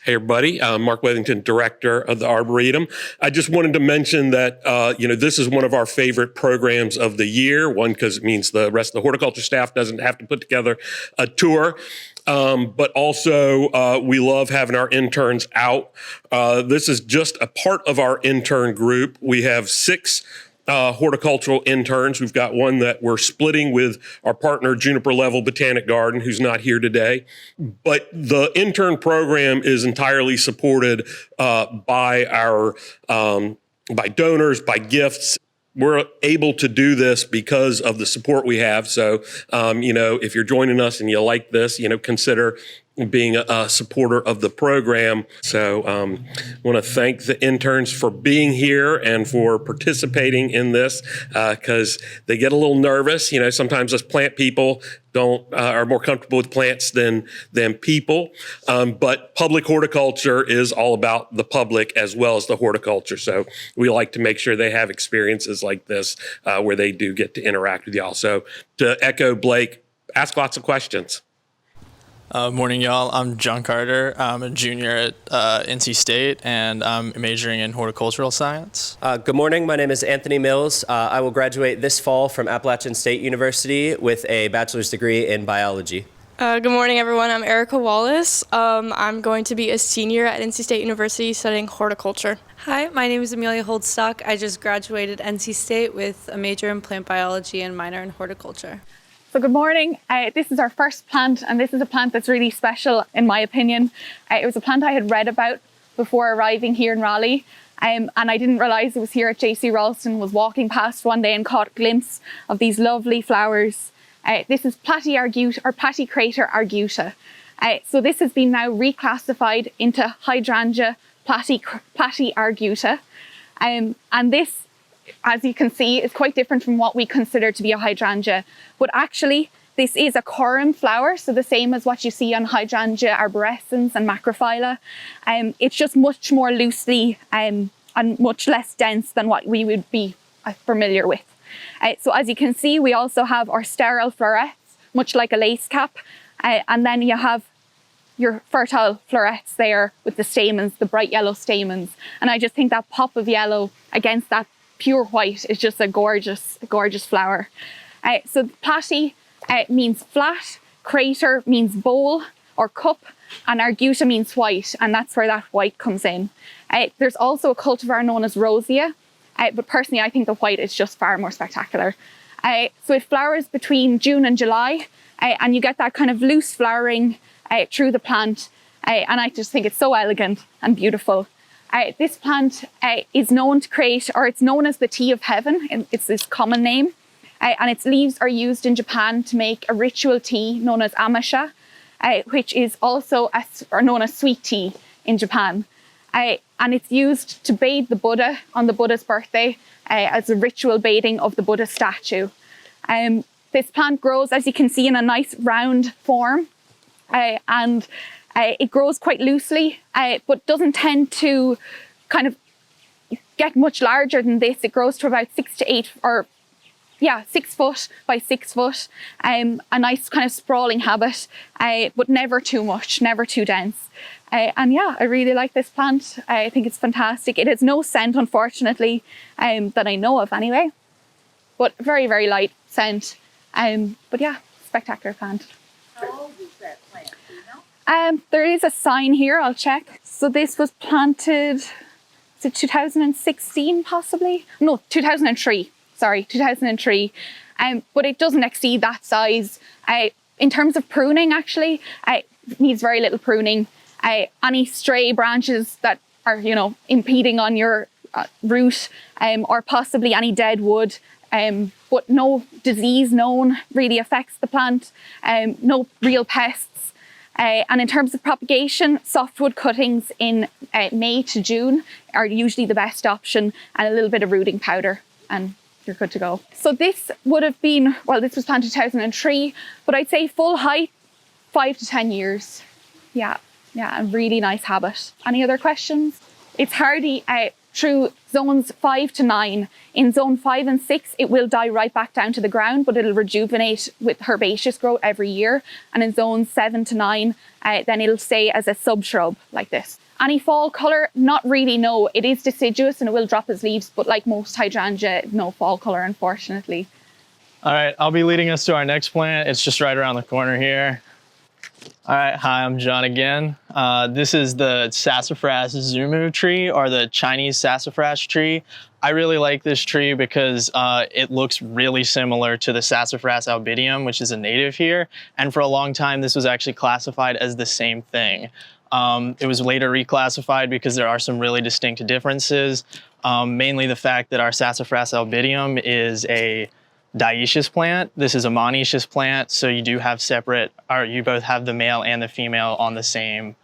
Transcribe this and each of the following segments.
Hey, everybody. I'm Mark Weathington, director of the Arboretum. I just wanted to mention that, this is one of our favorite programs of the year. One, because it means the rest of the horticulture staff doesn't have to put together a tour. But also, we love having our interns out. This is just a part of our intern group. We have 6 horticultural interns. We've got one that we're splitting with our partner, Juniper Level Botanic Garden, who's not here today. But the intern program is entirely supported by our by donors, by gifts. We're able to do this because of the support we have. So, if you're joining us and you like this, consider being a supporter of the program. So I want to thank the interns for being here and for participating in this because they get a little nervous. Sometimes us plant people are more comfortable with plants than people. But public horticulture is all about the public as well as the horticulture. So we like to make sure they have experiences like this where they do get to interact with y'all. So to echo Blake, ask lots of questions. Morning, y'all. I'm John Carter. I'm a junior at NC State, and I'm majoring in horticultural science. Good morning. My name is Anthony Mills. I will graduate this fall from Appalachian State University with a bachelor's degree in biology. Good morning, everyone. I'm Erica Wallace. I'm going to be a senior at NC State University studying horticulture. Hi, my name is Amelia Holdstock. I just graduated NC State with a major in plant biology and minor in horticulture. So good morning. This is our first plant, and this is a plant that's really special in my opinion. It was a plant I had read about before arriving here in Raleigh, and I didn't realise it was here at JC Raulston. Was walking past one day and caught a glimpse of these lovely flowers. This is Platycrater arguta. So this has been now reclassified into Hydrangea arguta, and this, as you can see, is quite different from what we consider to be a hydrangea. But actually, this is a corymb flower, so the same as what you see on Hydrangea arborescens and macrophylla. It's just much more loosely and much less dense than what we would be familiar with. So as you can see, we also have our sterile florets, much like a lace cap. And then you have your fertile florets there with the stamens, the bright yellow stamens. And I just think that pop of yellow against that pure white is just a gorgeous flower. So platy means flat, crater means bowl or cup, and arguta means white, and that's where that white comes in. There's also a cultivar known as rosea, but personally I think the white is just far more spectacular. So it flowers between June and July, and you get that kind of loose flowering through the plant, and I just think it's so elegant and beautiful. This plant is known to create, or it's known as the tea of heaven. It's this common name. And its leaves are used in Japan to make a ritual tea known as amasha, which is also known as sweet tea in Japan. And it's used to bathe the Buddha on the Buddha's birthday as a ritual bathing of the Buddha statue. This plant grows, as you can see, in a nice round form. And it grows quite loosely, but doesn't tend to kind of get much larger than this. It grows to about 6 to 8, 6 foot by 6 foot. A nice kind of sprawling habit, but never too much, never too dense. I really like this plant. I think it's fantastic. It has no scent, unfortunately, that I know of anyway, but very, very light scent. Spectacular plant. How old is that plant? Do you know? There is a sign here, I'll check. So this was planted, is it 2016 possibly? No, 2003, sorry, 2003. But it doesn't exceed that size. In terms of pruning, actually, it needs very little pruning. Any stray branches that are, impeding on your root, or possibly any dead wood, but no disease known really affects the plant, no real pests. And in terms of propagation, softwood cuttings in May to June are usually the best option, and a little bit of rooting powder, and you're good to go. So this would have been, this was planted 2003, but I'd say full height, 5 to 10 years. Yeah, a really nice habit. Any other questions? It's hardy. through zones 5 to 9. In zone 5 and 6, it will die right back down to the ground, but it'll rejuvenate with herbaceous growth every year. And in zones 7 to 9, then it'll stay as a sub-shrub like this. Any fall colour? Not really, no. It is deciduous and it will drop its leaves, but like most hydrangea, no fall colour, unfortunately. All right, I'll be leading us to our next plant. It's just right around the corner here. All right, hi, I'm John again. This is the Sassafras zumu tree, or the Chinese sassafras tree. I really like this tree because it looks really similar to the Sassafras albidium, which is a native here. And for a long time, this was actually classified as the same thing. It was later reclassified because there are some really distinct differences. Mainly the fact that our Sassafras albidium is a dioecious plant. This is a monoecious plant, so you do have separate, or you both have the male and the female on the same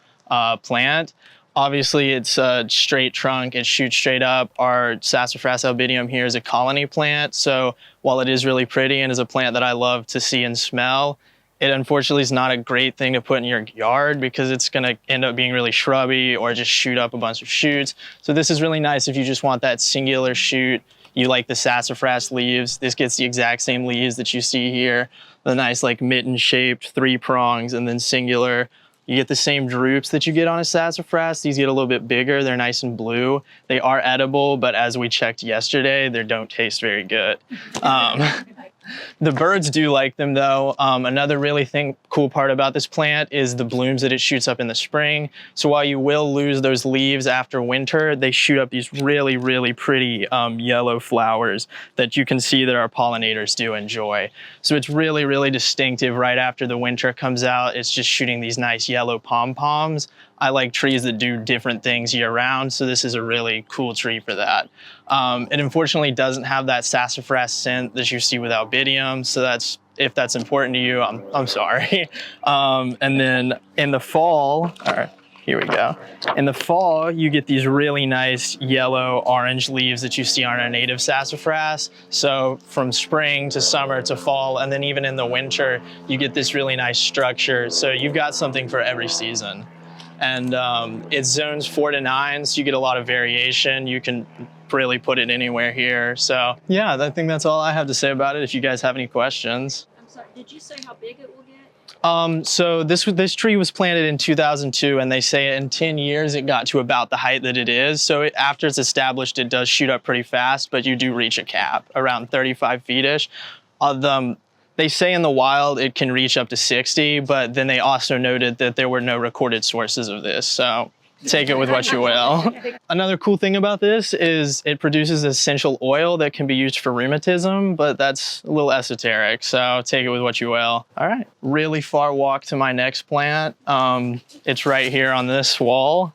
plant. Obviously, it's a straight trunk, it shoots straight up. Our Sassafras albidium here is a colony plant, so while it is really pretty and is a plant that I love to see and smell, it unfortunately is not a great thing to put in your yard because it's going to end up being really shrubby or just shoot up a bunch of shoots. So this is really nice if you just want that singular shoot. You like the sassafras leaves. This gets the exact same leaves that you see here. The nice like mitten-shaped 3 prongs and then singular. You get the same drupes that you get on a sassafras. These get a little bit bigger. They're nice and blue. They are edible, but as we checked yesterday, they don't taste very good. The birds do like them though. Another really cool part about this plant is the blooms that it shoots up in the spring. So while you will lose those leaves after winter, they shoot up these really, really pretty yellow flowers that you can see that our pollinators do enjoy. So it's really, really distinctive right after the winter comes out. It's just shooting these nice yellow pom-poms. I like trees that do different things year round, so this is a really cool tree for that. It unfortunately doesn't have that sassafras scent that you see with albidium, so if that's important to you, I'm sorry. And then in the fall, all right, here we go. In the fall, you get these really nice yellow orange leaves that you see on our native sassafras. So from spring to summer to fall, and then even in the winter, you get this really nice structure. So you've got something for every season. And it's zones 4 to 9, so you get a lot of variation. You can really put it anywhere here. So yeah, I think that's all I have to say about it. If you guys have any questions. I'm sorry, did you say how big it will get? So this tree was planted in 2002, and they say in 10 years it got to about the height that it is. So after it's established, it does shoot up pretty fast, but you do reach a cap around 35 feet-ish. They say in the wild it can reach up to 60, but then they also noted that there were no recorded sources of this. So take it with what you will. Another cool thing about this is it produces essential oil that can be used for rheumatism, but that's a little esoteric, so take it with what you will. All right, really far walk to my next plant. It's right here on this wall.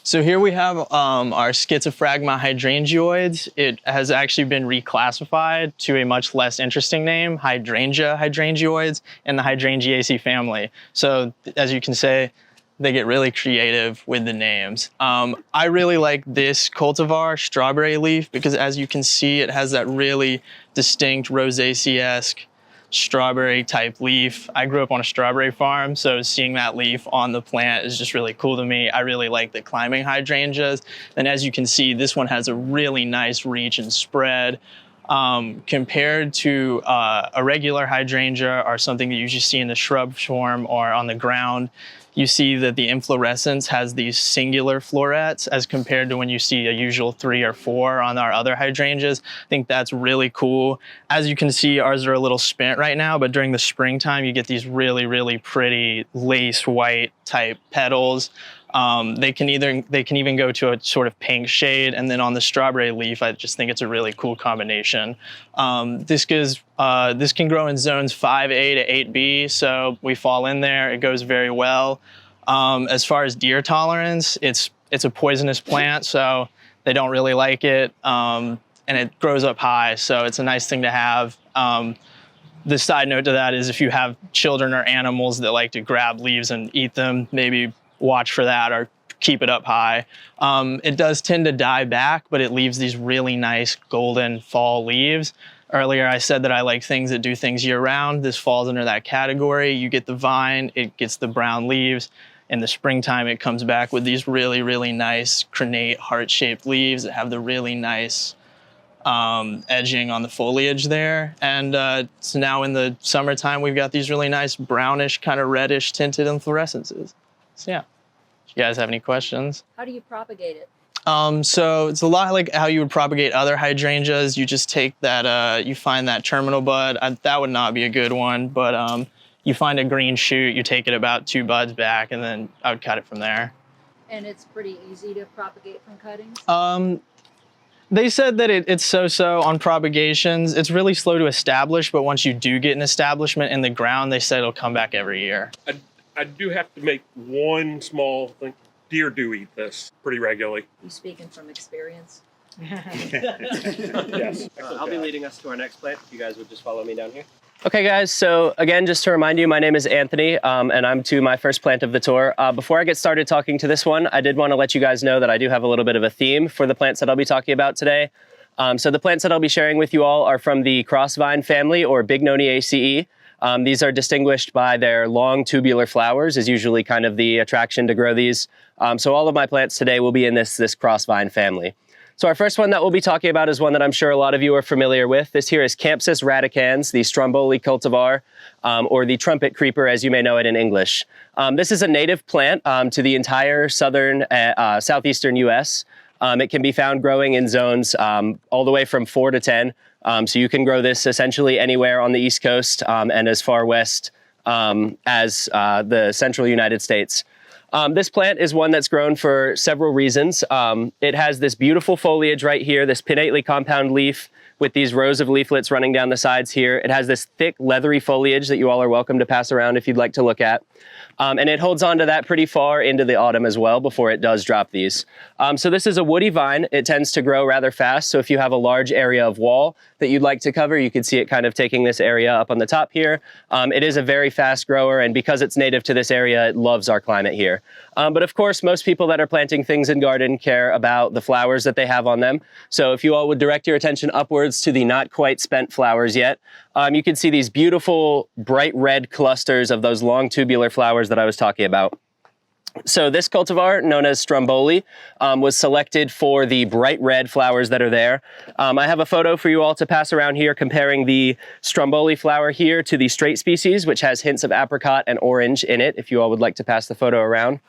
So here we have our Schizophragma Hydrangeoides. It has actually been reclassified to a much less interesting name, Hydrangea Hydrangeoides, in the Hydrangeaceae family. So as you can say, they get really creative with the names. I really like this cultivar, strawberry leaf, because as you can see, it has that really distinct rosaceae-esque strawberry type leaf. I grew up on a strawberry farm, so seeing that leaf on the plant is just really cool to me. I really like the climbing hydrangeas. And as you can see, this one has a really nice reach and spread. Compared to a regular hydrangea or something that you usually see in the shrub form or on the ground, you see that the inflorescence has these singular florets as compared to when you see a usual 3 or 4 on our other hydrangeas. I think that's really cool. As you can see, ours are a little spent right now, but during the springtime, you get these really, really pretty lace white type petals. They can even go to a sort of pink shade, and then on the strawberry leaf, I just think it's a really cool combination. This can grow in zones 5A to 8B, so we fall in there. It goes very well. As far as deer tolerance, it's a poisonous plant, so they don't really like it, and it grows up high, so it's a nice thing to have. The side note to that is if you have children or animals that like to grab leaves and eat them, maybe watch for that or keep it up high. It does tend to die back, but it leaves these really nice golden fall leaves. Earlier I said that I like things that do things year round. This falls under that category. You get the vine, it gets the brown leaves. in the springtime, it comes back with these really, really nice crenate heart-shaped leaves that have the really nice edging on the foliage there. And so now in the summertime, we've got these really nice brownish, kind of reddish tinted inflorescences. So yeah, if you guys have any questions. How do you propagate it? So it's a lot like how you would propagate other hydrangeas. You just take that, you find that terminal bud. That would not be a good one, but you find a green shoot, you take it about 2 buds back, and then I would cut it from there. And it's pretty easy to propagate from cuttings? They said that it's so-so on propagations. It's really slow to establish, but once you do get an establishment in the ground, they said it'll come back every year. I do have to make one small thing. Deer do eat this pretty regularly. You speaking from experience? Yes. I'll be leading us to our next plant, if you guys would just follow me down here. Okay, guys, so again, just to remind you, my name is Anthony, and I'm to my first plant of the tour. Before I get started talking to this one, I did want to let you guys know that I do have a little bit of a theme for the plants that I'll be talking about today. So the plants that I'll be sharing with you all are from the crossvine family, or Bignoniaceae. These are distinguished by their long tubular flowers, is usually kind of the attraction to grow these. So all of my plants today will be in this crossvine family. So our first one that we'll be talking about is one that I'm sure a lot of you are familiar with. This here is Campsis radicans, the Stromboli cultivar, or the Trumpet Creeper, as you may know it in English. This is a native plant to the entire southern, southeastern US. It can be found growing in zones all the way from 4 to 10. So you can grow this essentially anywhere on the East Coast and as far west as the central United States. This plant is one that's grown for several reasons. It has this beautiful foliage right here, this pinnately compound leaf with these rows of leaflets running down the sides here. It has this thick, leathery foliage that you all are welcome to pass around if you'd like to look at. And it holds on to that pretty far into the autumn as well before it does drop these. So this is a woody vine. It tends to grow rather fast. So if you have a large area of wall that you'd like to cover, you can see it kind of taking this area up on the top here. It is a very fast grower, and because it's native to this area, it loves our climate here. But of course, most people that are planting things in garden care about the flowers that they have on them. So if you all would direct your attention upwards to the not quite spent flowers yet, you can see these beautiful bright red clusters of those long tubular flowers that I was talking about. So this cultivar, known as Stromboli, was selected for the bright red flowers that are there. I have a photo for you all to pass around here comparing the Stromboli flower here to the straight species, which has hints of apricot and orange in it, if you all would like to pass the photo around.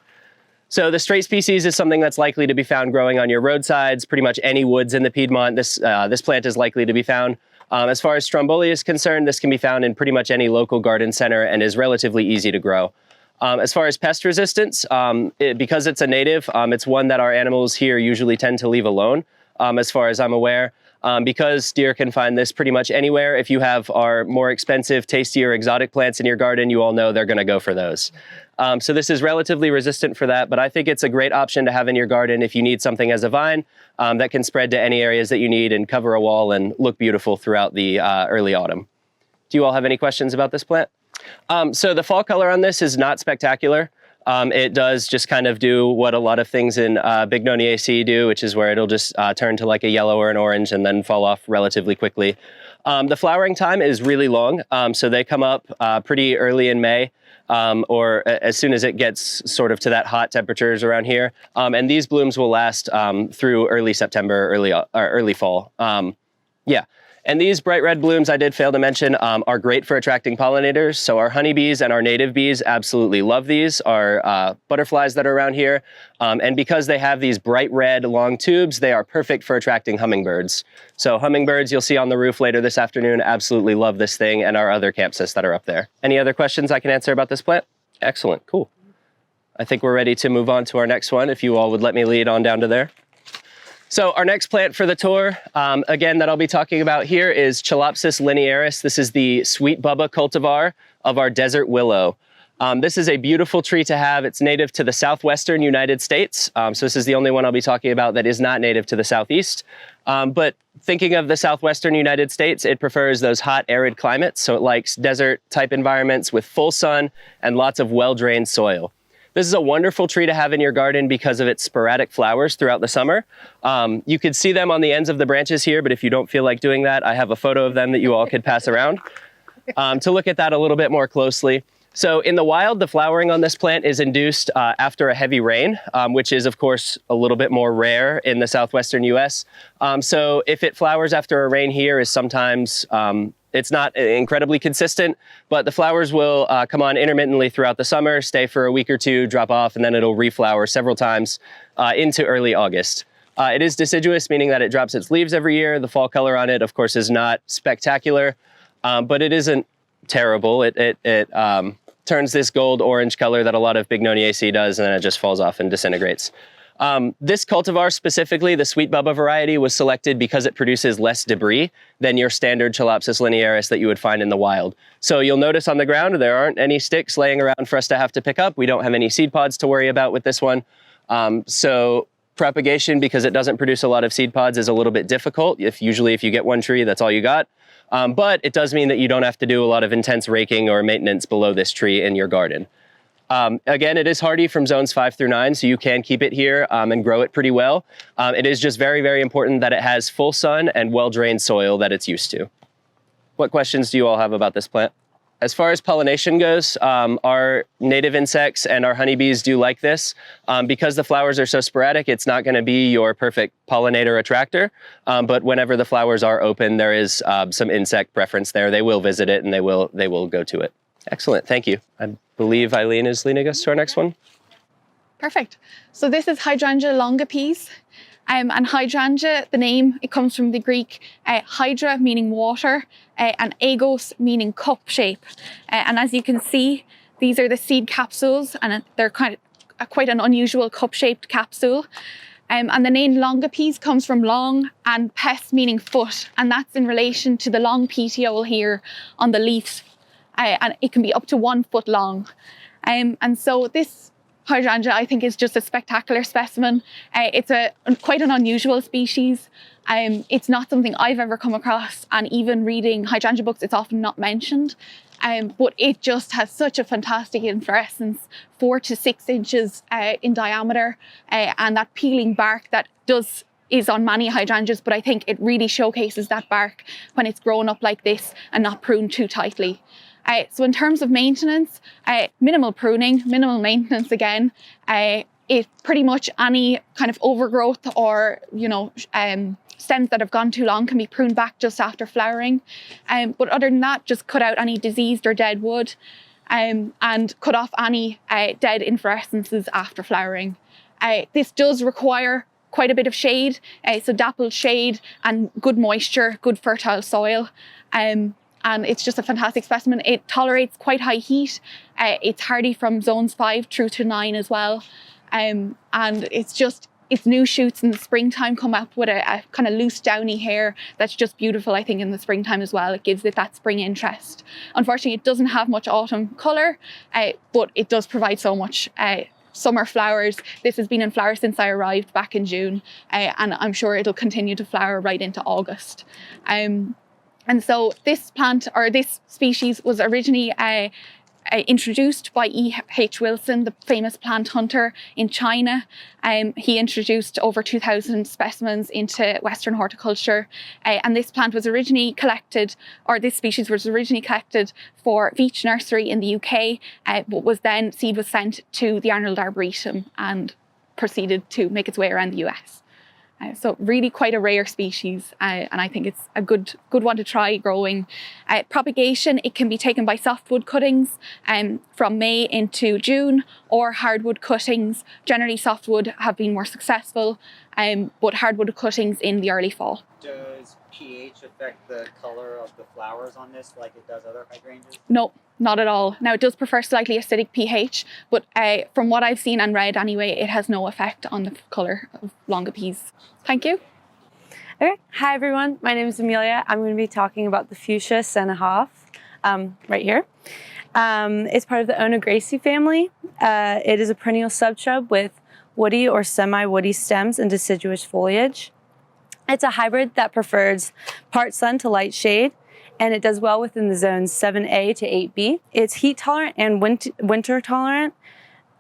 So the straight species is something that's likely to be found growing on your roadsides, pretty much any woods in the Piedmont. This plant is likely to be found. As far as Stromboli is concerned, this can be found in pretty much any local garden center and is relatively easy to grow. As far as pest resistance, because it's a native, it's one that our animals here usually tend to leave alone, as far as I'm aware. Because deer can find this pretty much anywhere. If you have our more expensive, tastier, exotic plants in your garden, you all know they're going to go for those. So this is relatively resistant for that, but I think it's a great option to have in your garden if you need something as a vine that can spread to any areas that you need and cover a wall and look beautiful throughout the early autumn. Do you all have any questions about this plant? So the fall color on this is not spectacular. It does just kind of do what a lot of things in Bignoniaceae do, which is where it'll just turn to like a yellow or an orange and then fall off relatively quickly. The flowering time is really long, so they come up pretty early in May, or as soon as it gets sort of to that hot temperatures around here. And these blooms will last through early September, early fall. Yeah. And these bright red blooms I did fail to mention are great for attracting pollinators. So our honeybees and our native bees absolutely love these, our butterflies that are around here. And because they have these bright red long tubes, they are perfect for attracting hummingbirds. So hummingbirds you'll see on the roof later this afternoon absolutely love this thing and our other Campsis that are up there. Any other questions I can answer about this plant? Excellent, cool. I think we're ready to move on to our next one, if you all would let me lead on down to there. So our next plant for the tour, again, that I'll be talking about here is Chilopsis linearis. This is the sweet Bubba cultivar of our desert willow. This is a beautiful tree to have. It's native to the southwestern United States. So this is the only one I'll be talking about that is not native to the southeast. But thinking of the southwestern United States, it prefers those hot, arid climates. So it likes desert type environments with full sun and lots of well-drained soil. This is a wonderful tree to have in your garden because of its sporadic flowers throughout the summer. You could see them on the ends of the branches here, but if you don't feel like doing that, I have a photo of them that you all could pass around to look at that a little bit more closely. So in the wild, the flowering on this plant is induced after a heavy rain, which is of course a little bit more rare in the southwestern US. So if it flowers after a rain here is sometimes, it's not incredibly consistent, but the flowers will come on intermittently throughout the summer, stay for a week or two, drop off, and then it'll reflower several times into early August. It is deciduous, meaning that it drops its leaves every year. The fall color on it, of course, is not spectacular, but it isn't terrible. It turns this gold-orange color that a lot of Bignoniaceae does, and then it just falls off and disintegrates. This cultivar specifically, the Sweet Bubba variety, was selected because it produces less debris than your standard Chilopsis linearis that you would find in the wild. So you'll notice on the ground there aren't any sticks laying around for us to have to pick up. We don't have any seed pods to worry about with this one. So propagation, because it doesn't produce a lot of seed pods, is a little bit difficult. Usually if you get one tree, that's all you got. But it does mean that you don't have to do a lot of intense raking or maintenance below this tree in your garden. Again, it is hardy from zones 5 through 9, so you can keep it here and grow it pretty well. It is just very, very important that it has full sun and well-drained soil that it's used to. What questions do you all have about this plant? As far as pollination goes, our native insects and our honeybees do like this. Because the flowers are so sporadic, it's not going to be your perfect pollinator attractor. But whenever the flowers are open, there is some insect preference there. They will visit it and they will go to it. Excellent, thank you. I believe Eileen is leading us to our next one. Perfect. So this is Hydrangea Longa Pea. And hydrangea, the name, it comes from the Greek hydra, meaning water, and agos, meaning cup shape. And as you can see, these are the seed capsules, and they're quite an unusual cup-shaped capsule. And the name Longa Pea comes from long and pes, meaning foot, and that's in relation to the long petiole here on the leaves. And it can be up to 1 foot long. And so this hydrangea, I think, is just a spectacular specimen. It's quite an unusual species. It's not something I've ever come across, and even reading hydrangea books, it's often not mentioned. But it just has such a fantastic inflorescence, 4 to 6 inches in diameter, and that peeling bark that is on many hydrangeas, but I think it really showcases that bark when it's grown up like this and not pruned too tightly. So in terms of maintenance, minimal pruning, minimal maintenance again. It pretty much any kind of overgrowth or, stems that have gone too long can be pruned back just after flowering. But other than that, just cut out any diseased or dead wood and cut off any dead inflorescences after flowering. This does require quite a bit of shade, so dappled shade and good moisture, good fertile soil. And it's just a fantastic specimen. It tolerates quite high heat. It's hardy from zones 5 through to 9 as well. And its new shoots in the springtime come up with a kind of loose downy hair that's just beautiful, I think, in the springtime as well. It gives it that spring interest. Unfortunately, it doesn't have much autumn colour, but it does provide so much summer flowers. This has been in flower since I arrived back in June, and I'm sure it'll continue to flower right into August. And so this plant, or this species, was originally introduced by E.H. Wilson, the famous plant hunter in China. He introduced over 2,000 specimens into Western horticulture. And this plant was originally collected, or this species was originally collected for Veitch Nursery in the UK, but seed was sent to the Arboretum and proceeded to make its way around the US. So really quite a rare species, and I think it's a good one to try growing. Propagation, it can be taken by softwood cuttings from May into June, or hardwood cuttings. Generally softwood have been more successful, but hardwood cuttings in the early fall. Does pH affect the color of the flowers on this like it does other hydrangeas? No, not at all. Now it does prefer slightly acidic pH, but from what I've seen and read anyway, it has no effect on the colour of Longa Peas. Thank you. Okay. Hi everyone, my name is Amelia. I'm going to be talking about the Fuchsia Sennehoff right here. It's part of the Oenograceae family. It is a perennial subshrub with woody or semi-woody stems and deciduous foliage. It's a hybrid that prefers part sun to light shade, and it does well within the zones 7A to 8B. It's heat tolerant and winter tolerant.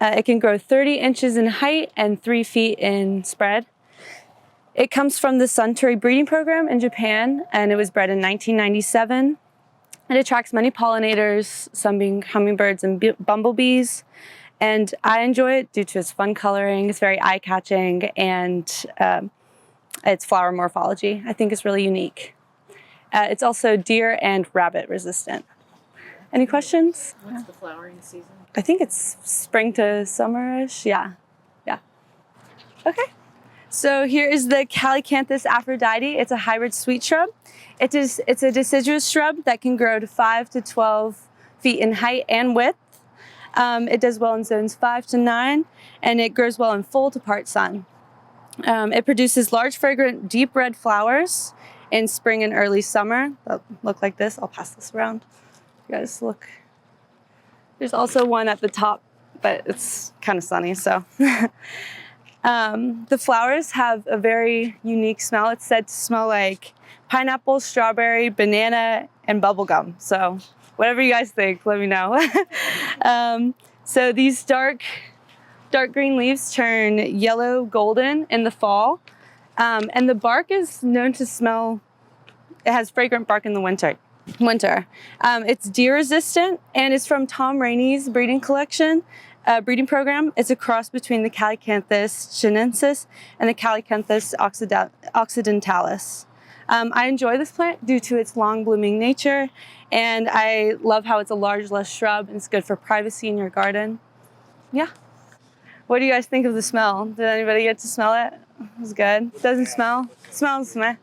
It can grow 30 inches in height and 3 feet in spread. It comes from the Suntory breeding program in Japan, and it was bred in 1997. It attracts many pollinators, some being hummingbirds and bumblebees. And I enjoy it due to its fun coloring. It's very eye-catching, and its flower morphology I think is really unique. It's also deer and rabbit resistant. Any questions? What's the flowering season? I think it's spring to summerish. Yeah. Okay. So here is the Calathea Aphrodite. It's a hybrid sweet shrub. It's a deciduous shrub that can grow to 5 to 12 feet in height and width. It does well in zones 5 to 9, and it grows well in full to part sun. It produces large, fragrant, deep red flowers in spring and early summer. They'll look like this. I'll pass this around. You guys look. There's also one at the top, but it's kind of sunny, so. The flowers have a very unique smell. It's said to smell like pineapple, strawberry, banana, and bubblegum. So whatever you guys think, let me know. So these dark green leaves turn yellow golden in the fall. And the bark is known to smell, it has fragrant bark in the winter. It's deer resistant, and it's from Tom Rainey's breeding program. It's a cross between the Calacanthus chinensis and the Calacanthus occidentalis. I enjoy this plant due to its long blooming nature, and I love how it's a large, lush shrub, and it's good for privacy in your garden. Yeah. What do you guys think of the smell? Did anybody get to smell it? It was good. Doesn't smell? Smells meh.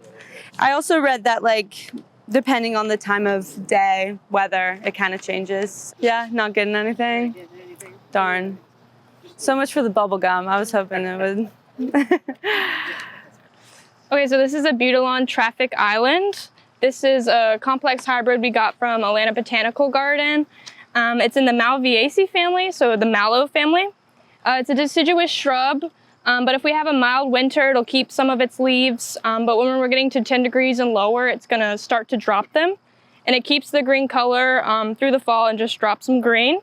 I also read that, like, depending on the time of day, weather, it kind of changes. Yeah, not getting anything? Darn. So much for the bubble gum. I was hoping it would. Okay, so this is a Buton Traffic Island. This is a complex hybrid we got from Atlanta Botanical Garden. It's in the Malvaceae family, so the mallow family. It's a deciduous shrub, but if we have a mild winter, it'll keep some of its leaves. But when we're getting to 10 degrees and lower, it's gonna start to drop them. And it keeps the green color through the fall and just drops some green.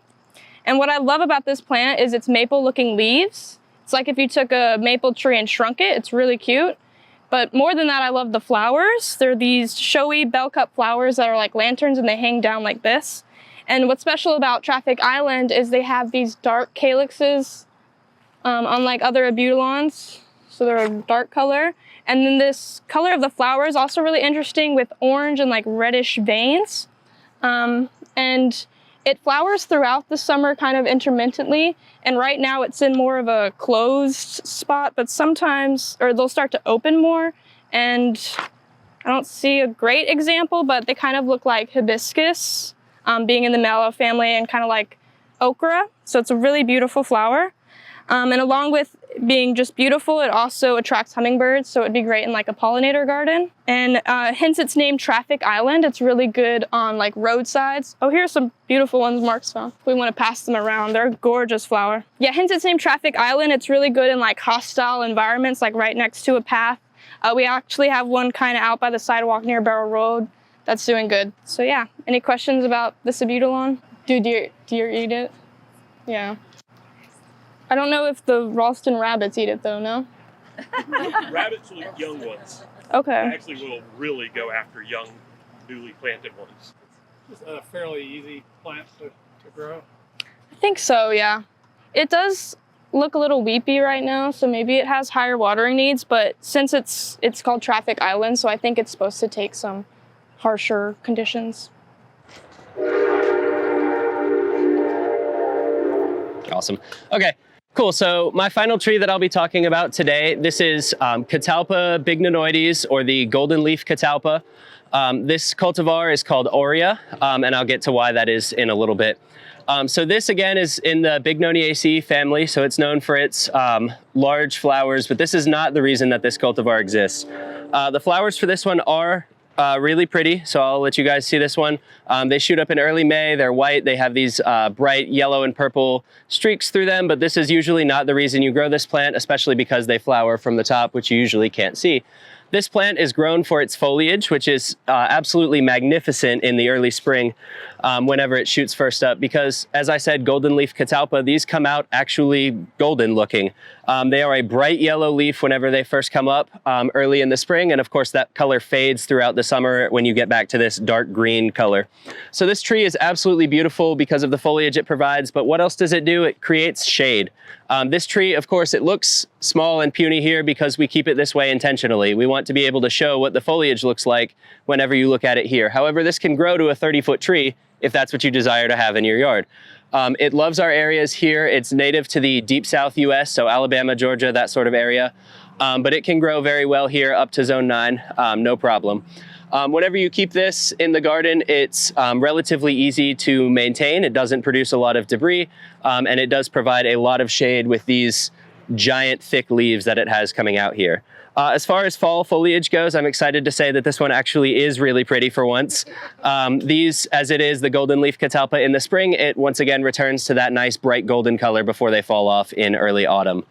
And what I love about this plant is its maple-looking leaves. It's like if you took a maple tree and shrunk it. It's really cute. But more than that, I love the flowers. They're these showy bell-cup flowers that are like lanterns, and they hang down like this. And what's special about Traffic Island is they have these dark calyxes, unlike other abutulons. So they're a dark color. And then this color of the flower is also really interesting with orange and like reddish veins. And it flowers throughout the summer kind of intermittently, and right now it's in more of a closed spot, but sometimes, or they'll start to open more, and I don't see a great example, but they kind of look like hibiscus, being in the mallow family, and kind of like okra, so it's a really beautiful flower. And along with being just beautiful, it also attracts hummingbirds, so it'd be great in like a pollinator garden. And hence its name Traffic Island. It's really good on like roadsides. Oh, here's some beautiful ones Mark's found. We want to pass them around. They're a gorgeous flower. Yeah, hence its name Traffic Island. It's really good in like hostile environments, like right next to a path. We actually have one kind of out by the sidewalk near Barrel Road that's doing good. So yeah, any questions about this abutulon? Do deer eat it? Yeah. I don't know if the Raulston rabbits eat it though, no? Rabbits will eat young ones. Okay. They actually will really go after young, newly planted ones. It's a fairly easy plant to grow. I think so, yeah. It does look a little weepy right now, so maybe it has higher watering needs, but since it's called Traffic Island, so I think it's supposed to take some harsher conditions. Awesome. Okay. Cool, so my final tree that I'll be talking about today, this is Catalpa bignonoides, or the golden leaf catalpa. This cultivar is called Aurea, and I'll get to why that is in a little bit. So this again is in the Bignoniaceae family, so it's known for its large flowers, but this is not the reason that this cultivar exists. The flowers for this one are really pretty, so I'll let you guys see this one. They shoot up in early May, they're white, they have these bright yellow and purple streaks through them, but this is usually not the reason you grow this plant, especially because they flower from the top, which you usually can't see. This plant is grown for its foliage, which is absolutely magnificent in the early spring whenever it shoots first up, because as I said, golden leaf catalpa, these come out actually golden looking. They are a bright yellow leaf whenever they first come up early in the spring, and of course that color fades throughout the summer when you get back to this dark green color. So this tree is absolutely beautiful because of the foliage it provides, but what else does it do? It creates shade. This tree, of course, it looks small and puny here because we keep it this way intentionally. We want to be able to show what the foliage looks like whenever you look at it here. However, this can grow to a 30-foot tree if that's what you desire to have in your yard. It loves our areas here. It's native to the deep south US, so Alabama, Georgia, that sort of area. But it can grow very well here up to zone 9, no problem. Whenever you keep this in the garden, it's relatively easy to maintain. It doesn't produce a lot of debris, and it does provide a lot of shade with these giant thick leaves that it has coming out here. As far as fall foliage goes, I'm excited to say that this one actually is really pretty for once. These, as it is the golden leaf catalpa in the spring, it once again returns to that nice bright golden color before they fall off in early autumn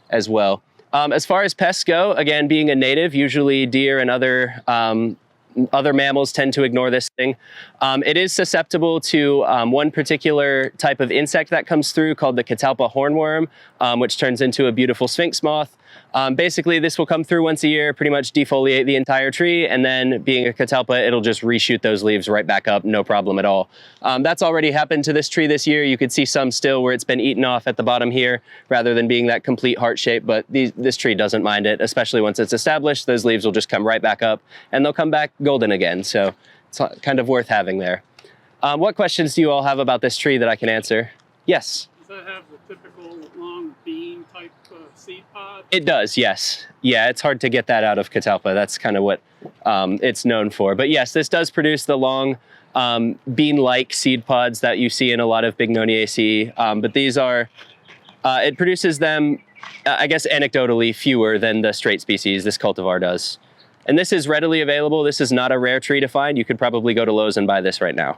as well. As far as pests go, again, being a native, usually deer and other mammals tend to ignore this thing. It is susceptible to one particular type of insect that comes through called the Catalpa hornworm, which turns into a beautiful sphinx moth. Basically, this will come through once a year, pretty much defoliate the entire tree, and then being a catalpa, it'll just reshoot those leaves right back up, no problem at all. That's already happened to this tree this year. You could see some still where it's been eaten off at the bottom here, rather than being that complete heart shape, but this tree doesn't mind it, especially once it's established. Those leaves will just come right back up, and they'll come back golden again, so it's kind of worth having there. What questions do you all have about this tree that I can answer? Yes? Does that have the typical long bean type seed pod? It does, yes. Yeah, it's hard to get that out of catalpa. That's kind of what it's known for. But yes, this does produce the long bean-like seed pods that you see in a lot of Bignoniaceae. But these are, it produces them, I guess anecdotally, fewer than the straight species this cultivar does. And this is readily available. This is not a rare tree to find. You could probably go to Lowe's and buy this right now.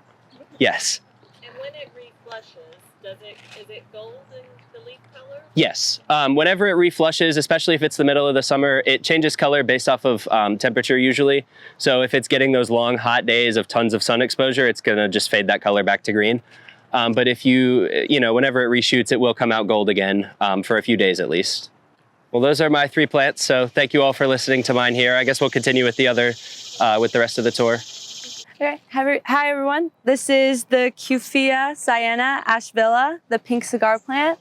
Yes? And when it reflushes, is it gold in the leaf color? Yes. Whenever it reflushes, especially if it's the middle of the summer, it changes color based off of temperature usually. So if it's getting those long, hot days of tons of sun exposure, it's going to just fade that color back to green. But if whenever it reshoots, it will come out gold again for a few days at least. Well, those are my 3 plants, so thank you all for listening to mine here. I guess we'll continue with the rest of the tour. Okay. Hi everyone. This is the Cuphea Sienna Ashvilla, the pink cigar plant.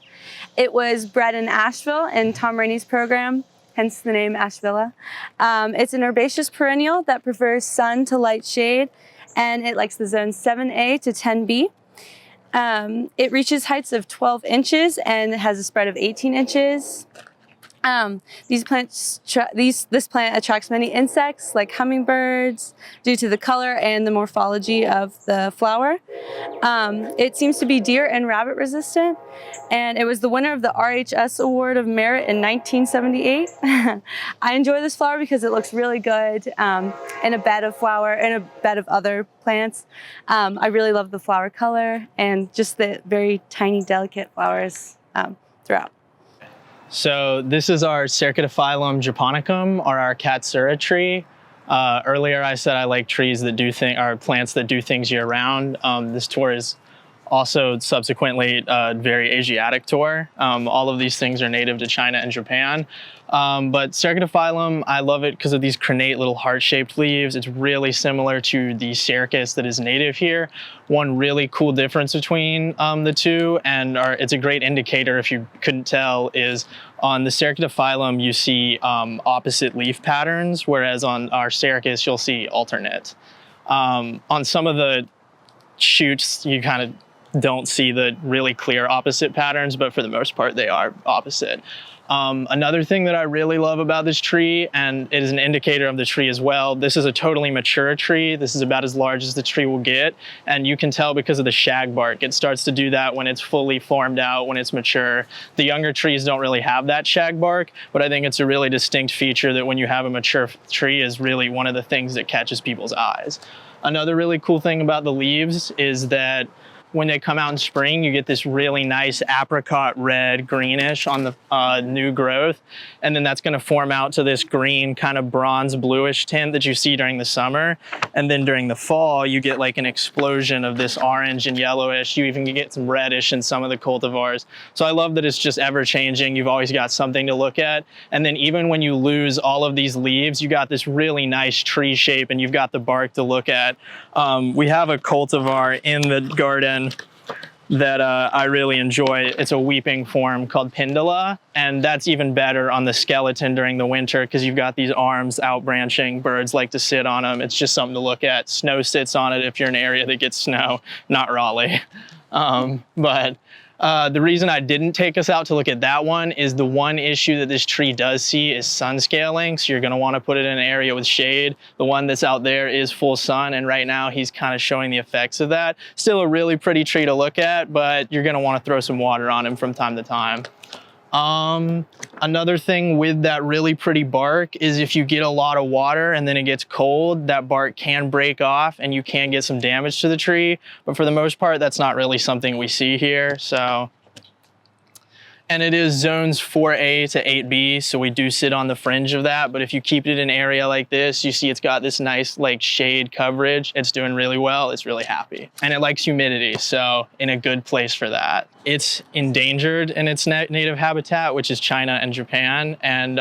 It was bred in Asheville in Tom Rainey's program, hence the name Ashvilla. It's an herbaceous perennial that prefers sun to light shade, and it likes the zones 7A to 10B. It reaches heights of 12 inches and it has a spread of 18 inches. This plant attracts many insects like hummingbirds due to the color and the morphology of the flower. It seems to be deer and rabbit resistant, and it was the winner of the RHS Award of Merit in 1978. I enjoy this flower because it looks really good in a bed of other plants. I really love the flower color and just the very tiny, delicate flowers throughout. So this is our Cercotophyllum japonicum, or our Katsura tree. Earlier I said I like trees that plants that do things year round. This tour is also subsequently a very Asiatic tour. All of these things are native to China and Japan. But Cercotophyllum, I love it because of these crenate little heart-shaped leaves. It's really similar to the Cercus that is native here. One really cool difference between the two, and it's a great indicator if you couldn't tell, is on the Cercotophyllum you see opposite leaf patterns, whereas on our Cercus you'll see alternate. On some of the shoots you kind of don't see the really clear opposite patterns, but for the most part they are opposite. Another thing that I really love about this tree, and it is an indicator of the tree as well, this is a totally mature tree. This is about as large as the tree will get, and you can tell because of the shag bark. It starts to do that when it's fully formed out, when it's mature. The younger trees don't really have that shag bark, but I think it's a really distinct feature that when you have a mature tree is really one of the things that catches people's eyes. Another really cool thing about the leaves is that when they come out in spring, you get this really nice apricot red greenish on the new growth. And then that's gonna form out to this green kind of bronze bluish tint that you see during the summer. And then during the fall, you get like an explosion of this orange and yellowish. You even get some reddish in some of the cultivars. So I love that it's just ever changing. You've always got something to look at. And then even when you lose all of these leaves, you got this really nice tree shape and you've got the bark to look at. We have a cultivar in the garden that I really enjoy. It's a weeping form called Pindala, and that's even better on the skeleton during the winter because you've got these arms out branching. Birds like to sit on them. It's just something to look at. Snow sits on it if you're in an area that gets snow, not Raleigh. The reason I didn't take us out to look at that one is the one issue that this tree does see is sun scaling. So you're gonna wanna put it in an area with shade. The one that's out there is full sun, and right now he's kind of showing the effects of that. Still a really pretty tree to look at, but you're gonna wanna throw some water on him from time to time. Another thing with that really pretty bark is if you get a lot of water and then it gets cold, that bark can break off and you can get some damage to the tree. But for the most part, that's not really something we see here. So, and it is zones 4A to 8B, so we do sit on the fringe of that. But if you keep it in an area like this, you see it's got this nice like shade coverage. It's doing really well. It's really happy. And it likes humidity, so in a good place for that. It's endangered in its native habitat, which is China and Japan. And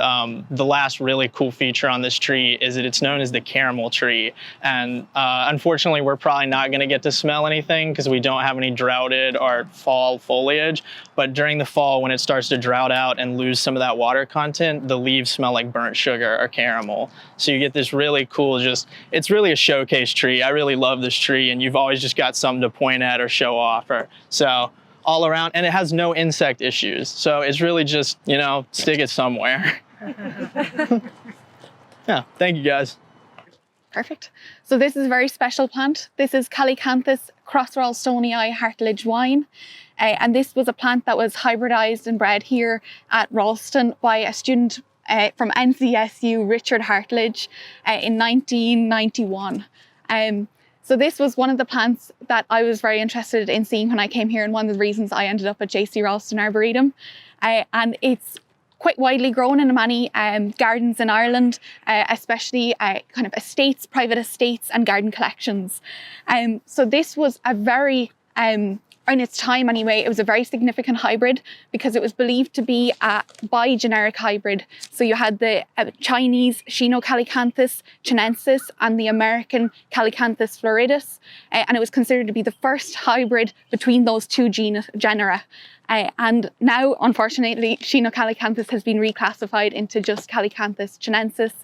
the last really cool feature on this tree is that it's known as the caramel tree. And unfortunately, we're probably not gonna get to smell anything because we don't have any droughted or fall foliage. But during the fall, when it starts to drought out and lose some of that water content, the leaves smell like burnt sugar or caramel. So you get this really cool, it's really a showcase tree. I really love this tree, and you've always just got something to point at or show off. So all around, and it has no insect issues. So it's really just, stick it somewhere. Yeah, thank you guys. Perfect. So this is a very special plant. This is Calycanthus cross-Raulstonii Hartlage wine. And this was a plant that was hybridized and bred here at Raulston by a student from NCSU, Richard Hartlage, in 1991. So this was one of the plants that I was very interested in seeing when I came here, and one of the reasons I ended up at JC Raulston Arboretum. And it's quite widely grown in many gardens in Ireland, especially kind of estates, private estates and garden collections. So this was a very, in its time anyway, it was a very significant hybrid because it was believed to be a bigeneric hybrid. So you had the Chinese Calycanthus chinensis and the American Calycanthus floridus, and it was considered to be the first hybrid between those two genera. And now, unfortunately, Calycanthus has been reclassified into just Calycanthus chinensis.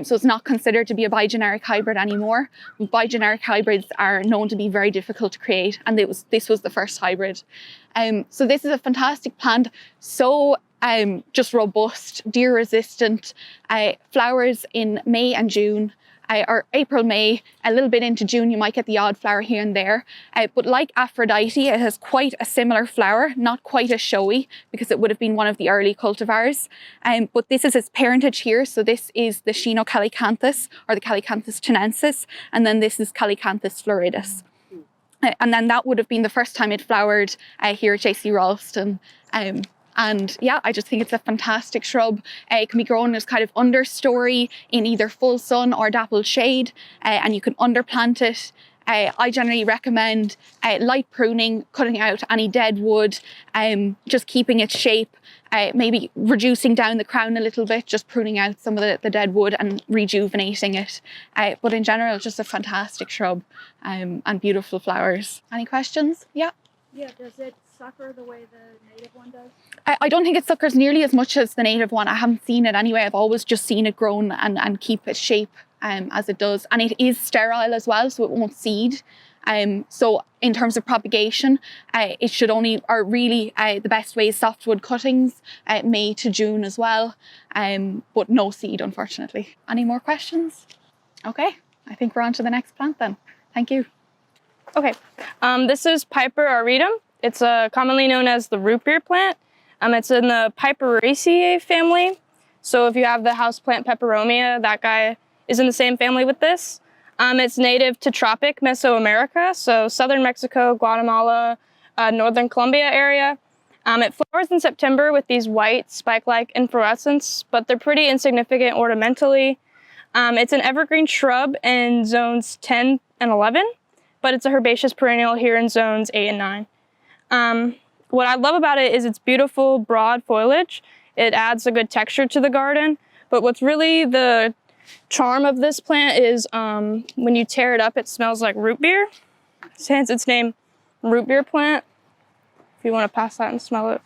So it's not considered to be a bigeneric hybrid anymore. Bigeneric hybrids are known to be very difficult to create, and this was the first hybrid. So this is a fantastic plant, so just robust, deer resistant, flowers in May and June. Or April, May, a little bit into June, you might get the odd flower here and there. But like Aphrodite, it has quite a similar flower, not quite as showy because it would have been one of the early cultivars. But this is its parentage here. So this is the Calycanthus or the Calycanthus chinensis. And then this is Calycanthus floridus. And then that would have been the first time it flowered here at JC Raulston. And yeah, I just think it's a fantastic shrub. It can be grown as kind of understory in either full sun or dappled shade, and you can underplant it. I generally recommend light pruning, cutting out any dead wood, just keeping its shape, maybe reducing down the crown a little bit, just pruning out some of the dead wood and rejuvenating it. But in general, just a fantastic shrub and beautiful flowers. Any questions? Yeah? Yeah, does it sucker the way the native one does? I don't think it suckers nearly as much as the native one. I haven't seen it anyway. I've always just seen it grown and keep its shape as it does. And it is sterile as well, so it won't seed. So in terms of propagation, it should only, or really the best way is softwood cuttings, May to June as well, but no seed, unfortunately. Any more questions? Okay, I think we're on to the next plant then. Thank you. Okay, this is Piper arboretum. It's commonly known as the root beer plant. It's in the Piperaceae family. So if you have the houseplant Peperomia, that guy is in the same family with this. It's native to tropic Mesoamerica, so southern Mexico, Guatemala, northern Colombia area. It flowers in September with these white spike-like inflorescence, but they're pretty insignificant ornamentally. It's an evergreen shrub in zones 10 and 11, but it's a herbaceous perennial here in zones 8 and 9. What I love about it is its beautiful, broad foliage. It adds a good texture to the garden, but what's really the charm of this plant is when you tear it up, it smells like root beer. Hence its name, root beer plant, if you want to pass that and smell it.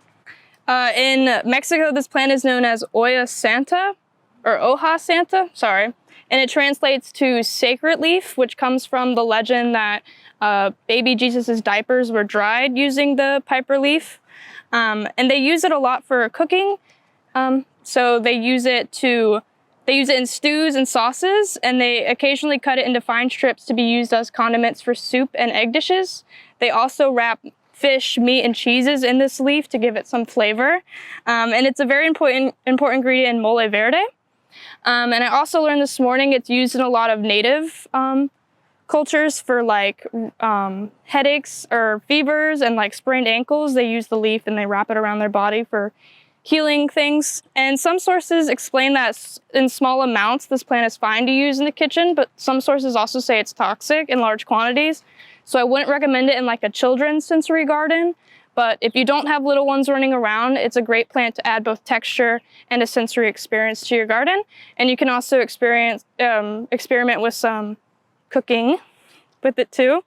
In Mexico, this plant is known as Hoja Santa, and it translates to sacred leaf, which comes from the legend that baby Jesus's diapers were dried using the piper leaf. And they use it a lot for cooking. So they use it in stews and sauces, and they occasionally cut it into fine strips to be used as condiments for soup and egg dishes. They also wrap fish, meat, and cheeses in this leaf to give it some flavor. And it's a very important ingredient in mole verde. And I also learned this morning it's used in a lot of native cultures for like headaches or fevers and like sprained ankles. They use the leaf and they wrap it around their body for healing things. And some sources explain that in small amounts this plant is fine to use in the kitchen, but some sources also say it's toxic in large quantities. So I wouldn't recommend it in like a children's sensory garden. But if you don't have little ones running around, it's a great plant to add both texture and a sensory experience to your garden. And you can also experiment with some cooking with it too.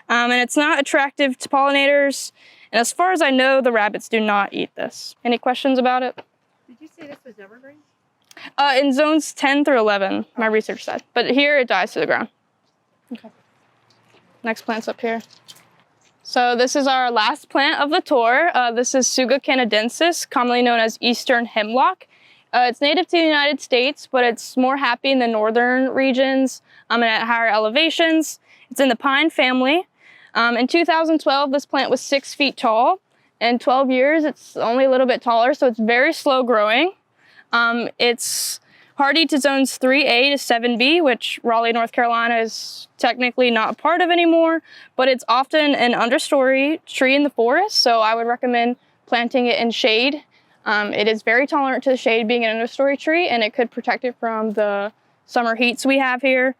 And it's not attractive to pollinators. And as far as I know, the rabbits do not eat this. Any questions about it? Did you say this was evergreen? In zones 10 through 11, my research said. But here it dies to the ground. Okay. Next plant's up here. So this is our last plant of the tour. This is Tsuga canadensis, commonly known as Eastern hemlock. It's native to the United States, but it's more happy in the northern regions and at higher elevations. It's in the pine family. In 2012, this plant was 6 feet tall. In 12 years, it's only a little bit taller, so it's very slow growing. It's hardy to zones 3A to 7B, which Raleigh, North Carolina is technically not a part of anymore, but it's often an understory tree in the forest, so I would recommend planting it in shade. It is very tolerant to the shade, being an understory tree, and it could protect it from the summer heats we have here.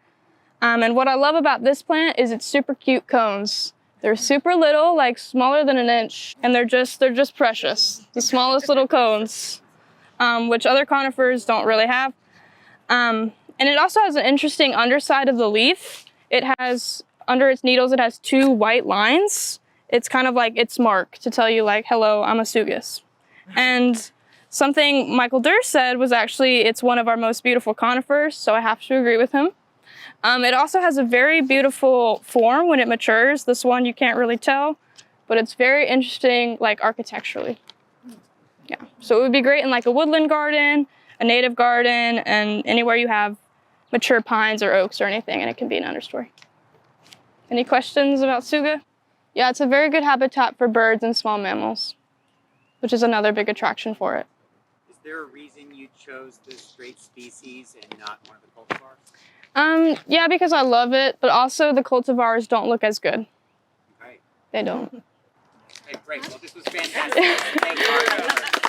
And what I love about this plant is its super cute cones. They're super little, like smaller than an inch, and they're just precious. The smallest little cones, which other conifers don't really have. And it also has an interesting underside of the leaf. It has, under its needles, it has 2 white lines. It's kind of like its mark to tell you like, hello, I'm a Tsugas. And something Michael Durst said was actually, it's one of our most beautiful conifers, so I have to agree with him. It also has a very beautiful form when it matures. This one you can't really tell, but it's very interesting, like architecturally. Yeah, so it would be great in like a woodland garden, a native garden, and anywhere you have mature pines or oaks or anything, and it can be an understory. Any questions about Tsuga? Yeah, it's a very good habitat for birds and small mammals, which is another big attraction for it. Is there a reason you chose this straight species and not one of the cultivars? Yeah, because I love it, but also the cultivars don't look as good. Right. They don't. Hey, great. Well, this was fantastic. Thank you.